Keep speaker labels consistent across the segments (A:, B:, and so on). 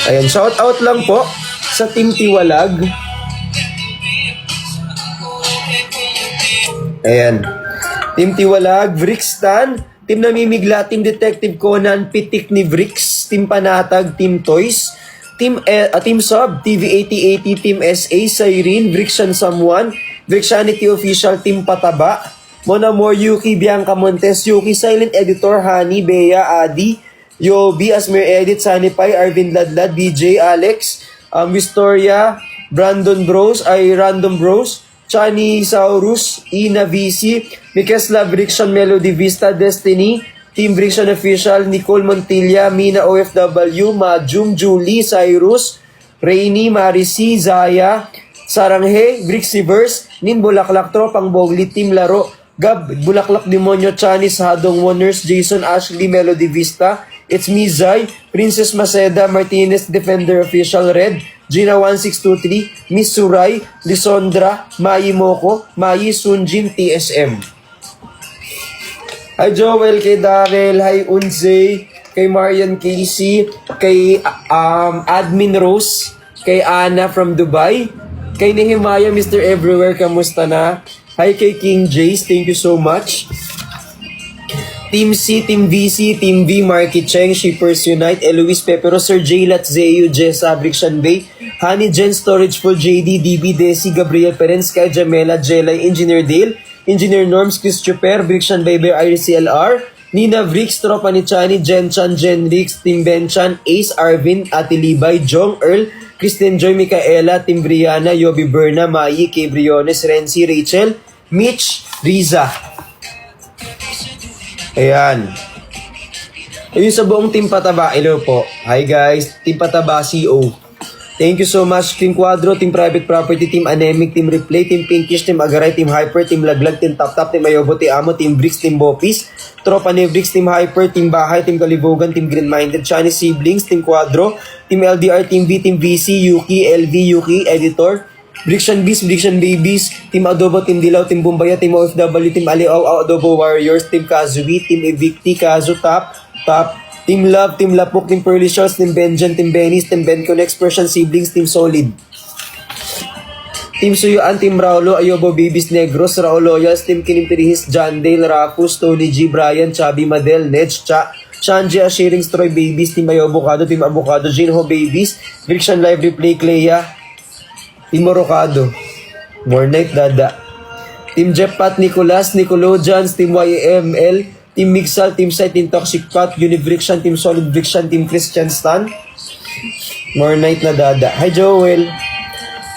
A: Ayan, shout out lang po sa Team Tiwalag. Ayan. Team Tiwalag, Vrixstan, Team Namimigla, Team Detective Conan, Pitik ni Vrix, Team Panatag, Team Toys, Team Sub, TV8080, Team SA, Cyrene, Vrixian Someone, Vrixianity Official, Team Pataba, Monamore, Yuki, Bianca Montes, Yuki, Silent Editor, Hani, Bea, Adi, Yobi, Asmir Edit, Sanipay, Arvin Ladlad, DJ, Alex, Wistoria, Brandon Bros, Random Bros, Chani Saurus, Ina VC, Mikesla, Vrixian Melody Vista, Destiny, Team Vrixian Official, Nicole Montilla, Mina OFW, Majum, Julie, Cyrus, Rainy, Marisi, Zaya, Saranghe, Vrixiverse, Nin Bulaklak, Tropang Bogli, Team Laro, Gab, Bulaklak Demonyo, Chanis, Hadong Wonders, Jason, Ashley, Melody Vista, It's Me, Zai, Princess Maceda, Martinez, Defender Official, Red, Gina 1623, Miss Suray, Lisondra, Mai Moko, Mai Sunjin, TSM. Hi Joel, kay Daryl, hi Unze, kay Marian Casey, kay Admin Rose, kay Anna from Dubai, kay Nehemiah, Mr. Everywhere, kamusta na? Hi kay King Jace, thank you so much. Team C, Team VC, Team V, Marky Cheng, Shippers Unite, Eloise Pepero, Sir J, Latzeu, Jessa, Vrixian Bay, Honey, Jen, Storage Full, JD, DB, Desi, Gabriel Perens, Sky, Jamela, Jelay, Engineer Dale, Engineer Norms, Chris Chuper, Vrixian Baby, IRCLR, Nina Vrix, Tropa ni Chani, Jen Chan, Jen Rix, Team Benchan, Ace, Arvin, Ati Libay, Jong, Earl, Kristen Joy, Micaela, Team Brianna, Yobi Berna, Mai, Kay Briones, Renzi, Rachel, Mitch, Riza. Ayan. Ayun sa buong Team Pataba, hello po. Hi guys, Team Pataba CO. Thank you so much. Team Quadro, Team Private Property, Team Anemic, Team Replay, Team Pinkish, Team Agaray, Team Hyper, Team Laglag, Team Tap Tap, Team Ayobo, Team Amo, Team Bricks, Team Bopis, Tropa ni Bricks, Team Hyper, Team Bahay, Team Kalibogan, Team Green Minded, Chinese Siblings, Team Quadro, Team LDR, Team V, Team VC, Yuki, LV, Yuki, Editor, Vrixian Beast, Vrixian Babies, Team Adobo, Team Dilaw, Team Bumbaya, Team OFW, Team Aliaw, Adobo Warriors, Team Kazui, Team Evicti, Kazu, Top, Team Love, Team Lapuk, Team Pearly Shells, Team Benjen, Team Benny's, Team Ben Connect, Persian Siblings, Team Solid. Team Suyuan, Team Raulo, Ayobo Babies Negros, Raulo Loyals, Team Kinimpirihis, John Dale, Rafus, Tony G, Brian, Chubby Madel, Nedge, Shanji, Ashiring, Stroy Babies, Team Ayobocado, Team Avocado, Jinho Babies, Vrixian Live Replay, Clea, Team Morocado, More Night Dada, Team Jeff Pat, Nicolas, Nicologians, Team YML, Team Mixal, Team Sight, Team Toxic Pat, Univrixian, Team Solid Vrixian, Team Christian Stan, More Night na Dada. Hi Joel,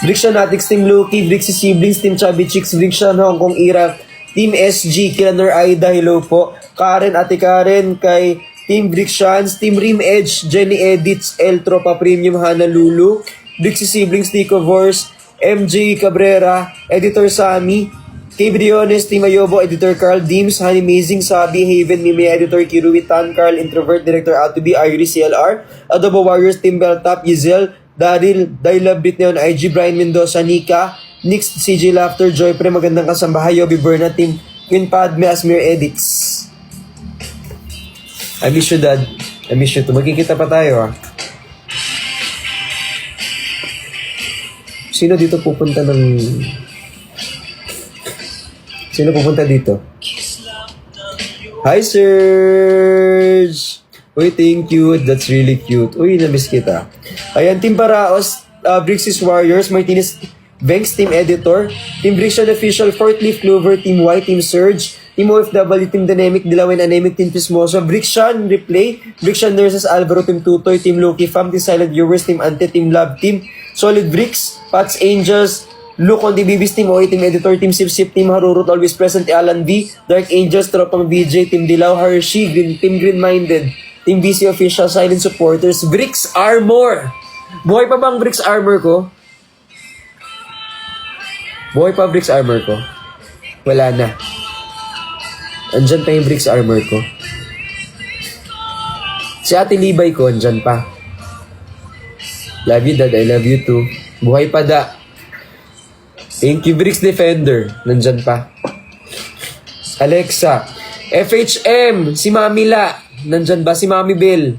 A: Vrixian Atix, Team Lucky, Vrixie Siblings, Team Chubby Chicks, Vrixian Hong Kong Era, Team SG, Kilanor Aida, hello po, Karen, Ate Karen, kay Team Vrixians, Team Rim Edge, Jenny Edits, El Tropa Premium, Hana Lulu, Vrixie Siblings, Nico Vorse, MJ Cabrera, Editor Sami, Kay Briones, Team Ayobo, Editor Carl Deems, Honey Amazing, Sabi, Haven, Mimi, Editor Kirui, Tan, Carl, Introvert, Director Atubi, Iris, CLR, Adobo Warriors, Team Beltap, Yizel, Daryl, Love Bit Neon, IG, Brian Mendoza, Nika, Nix, CJ Laughter, Joy Pre, magandang kasambahay, Yobi Berna, Team Queen Padme, Asmir Edits. I miss you, Dad. I miss you too. Magkikita pa tayo, Sino dito pupunta ng... Sino pupunta dito? Hi, Serge! Uy, thank you. That's really cute. Uy, namiss kita. Ayan, Team Paraos, Brixis Warriors, Martinez, Venks, Team Editor, Team Vrixian Official, Fort Leaf Clover, Team Y, Team Surge, Team OFW, Team Dynamic, Dilawin, Anemic, Team Pismoso, Vrixian Replay, Vrixian Nurses, Alvaro, Team Tutoy, Team Loki Fam, Team Silent Viewers, Team Ante, Team Love, Team Solid Bricks, Pats Angels, Luke on the BB's Team OA, Team Editor, Team Sip Sip, Team Harurut, Always Present, Alan V, Dark Angels, Tropang BJ, Team Dilaw, Hershey, Team Green Minded, Team BC Official, Silent Supporters, Bricks Armor. Buhay pa bang Bricks Armor ko? Buhay pa Bricks Armor ko? Wala na. Andyan pa yung Bricks Armor ko. Si Ate Libay ko, andyan pa. Love you, Dad. I love you too. Buhay pa, Da. Thank you, Bricks Defender. Nandyan pa. Alexa. FHM. Si Mami La. Nandyan ba? Si Mami Bell.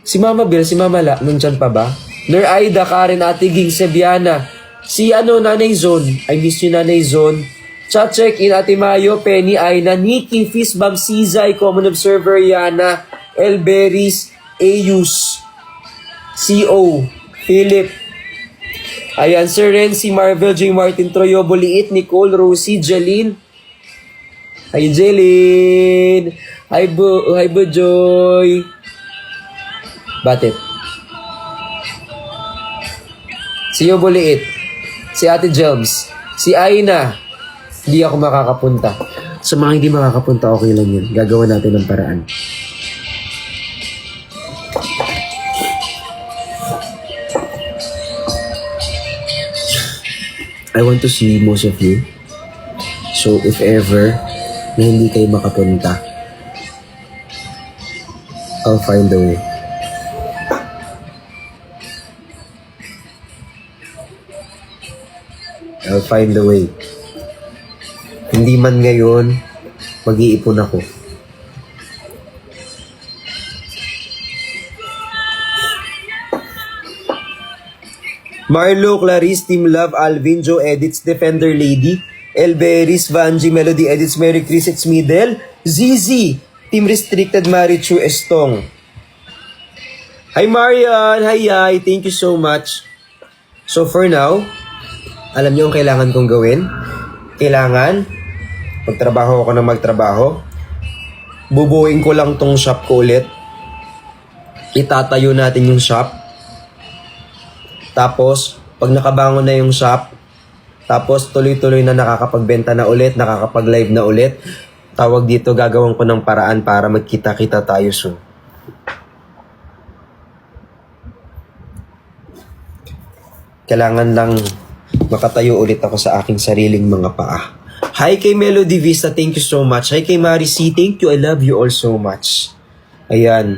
A: Si Mama Bel, si Mama La, nandyan pa ba? Nur Aida, Karen, Ate Ging, Sebiana. Si Nanay Zone. I miss you, Nanay Zone. Chat check-in, Ate Mayo, Penny, Aina, Nikki, Fizbam, Sizay, Common Observer, Yana, Elberis, Ayus, CO, Philip. Ayan, Sir Renzi, Marvel, J. Martin, Troyobo, Liit, Nicole, Rosie, Jeline. Hi, Jeline. Hi, Joy. Batit. Si Yobo Liit. Si Ate Jelms. Si Aina. Hindi ako makakapunta. Sa mga hindi makakapunta, okay lang yun. Gagawa natin ng paraan. I want to see most of you. So, if ever na hindi kayo makapunta, I'll find a way. I'll find a way. Hindi man ngayon, mag-iipon ako. Marlo, Clarice, Team Love, Alvin, Joe Edits, Defender Lady, Elberis, Vanji, Melody Edits, Mary Chris, It's Middle, Zizi, Team Restricted, Marichu, Estong. Hi Marian, hi, thank you so much. So for now, alam niyo ang kailangan kong gawin? Kailangan magtrabaho ako ng magtrabaho. Bubuuin ko lang tong shop ko ulit. Itatayo natin yung shop. Tapos, pag nakabangon na yung shop, tapos tuloy-tuloy na nakakapagbenta na ulit, nakakapag-live na ulit, tawag dito, gagawin ko ng paraan para magkita-kita tayo soon. Kailangan lang makatayo ulit ako sa aking sariling mga paa. Hi kay Melody Vista, thank you so much. Hi kay Mari C, thank you, I love you all so much. Ayan.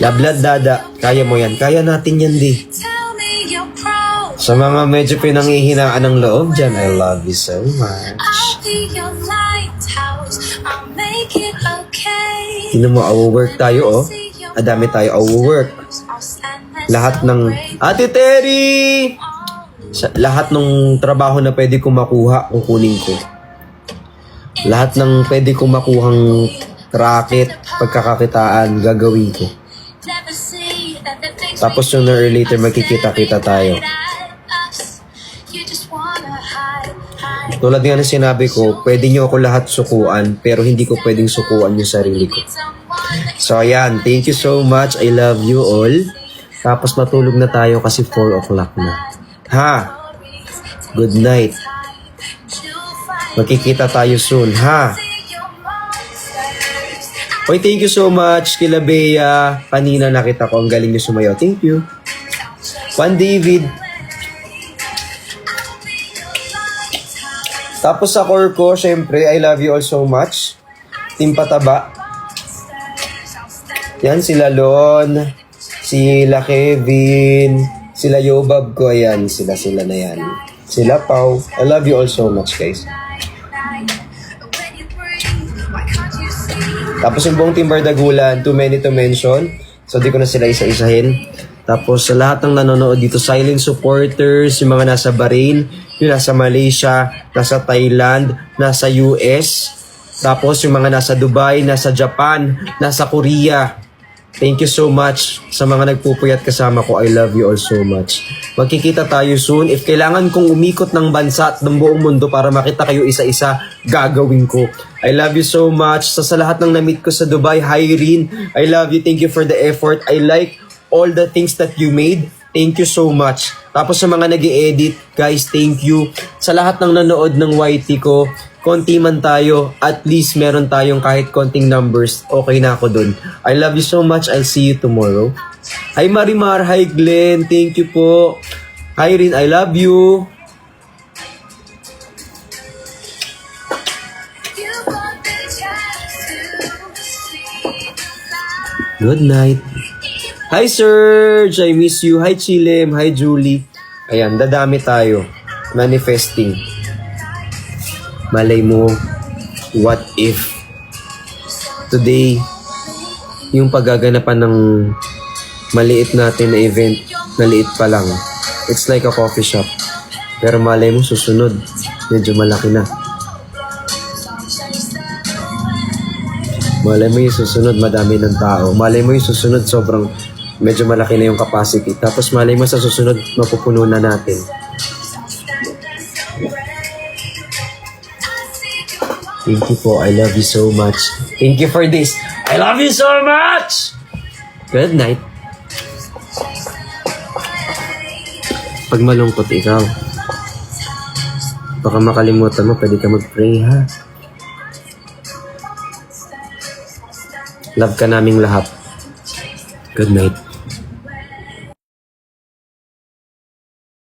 A: Lablad Dada, kaya mo yan. Kaya natin yan, di. Sa mga medyo pinanghihinaan ng loob dyan, I love you so much. Tignan mo, awo-work tayo, oh. Adami tayo awo-work. Lahat ng... Ate Terry! Lahat ng trabaho na pwede kong makuha, kukunin ko. Lahat ng pwede kong makuhang racket, pagkakakitaan, gagawin ko. Tapos sooner or later, magkikita-kita tayo. Tulad nga na sinabi ko, pwede nyo ako lahat sukuan, pero hindi ko pwedeng sukuan yung sarili ko. So ayan, thank you so much. I love you all. Tapos matulog na tayo kasi 4 o'clock na. Ha? Good night. Magkikita tayo soon, ha? Oy, thank you so much kila Bea. Kanina nakita ko, ang galing niyo sumayaw. Thank you. Juan David. Tapos sa core ko, syempre, I love you all so much. Team Pataba. Yan, sila Lon, sila Kevin, sila Yobab ko, ayan, sila na yan. Sila Pau. I love you all so much, guys. Tapos yung buong Team Bardagulan, too many to mention. So, di ko na sila isa-isahin. Tapos sa lahat ng nanonood dito, silent supporters, yung mga nasa Bahrain, yung nasa Malaysia, nasa Thailand, nasa US, tapos yung mga nasa Dubai, nasa Japan, nasa Korea. Thank you so much sa mga nagpupuyat kasama ko. I love you all so much. Magkikita tayo soon. If kailangan kong umikot ng bansa at ng buong mundo para makita kayo isa-isa, gagawin ko. I love you so much. Sa lahat ng na-meet ko sa Dubai, hi Rin. I love you. Thank you for the effort. I like all the things that you made. Thank you so much. Tapos sa mga nag-i-edit, guys, thank you. Sa lahat ng nanood ng YT ko, konti man tayo, at least meron tayong kahit konting numbers, okay na ako dun. I love you so much. I'll see you tomorrow. Hi Marimar, hi Glenn, thank you po. Hi Rin, I love you. Good night. Hi Serge, I miss you. Hi Chilem, hi Julie. Ayan, dadami tayo. Manifesting. Malay mo, what if today, yung paggaganapan ng maliit natin na event, maliit pa lang. It's like a coffee shop. Pero malay mo susunod, medyo malaki na. Malay mo yung susunod, madami ng tao. Malay mo yung susunod, sobrang medyo malaki na yung capacity. Tapos malay mo sa susunod, mapupuno na natin. Thank you po. I love you so much. Thank you for this. I love you so much! Good night. Pag malungkot ikaw, baka makalimutan mo, pwede ka mag-pray, ha? Love ka naming lahat. Good night.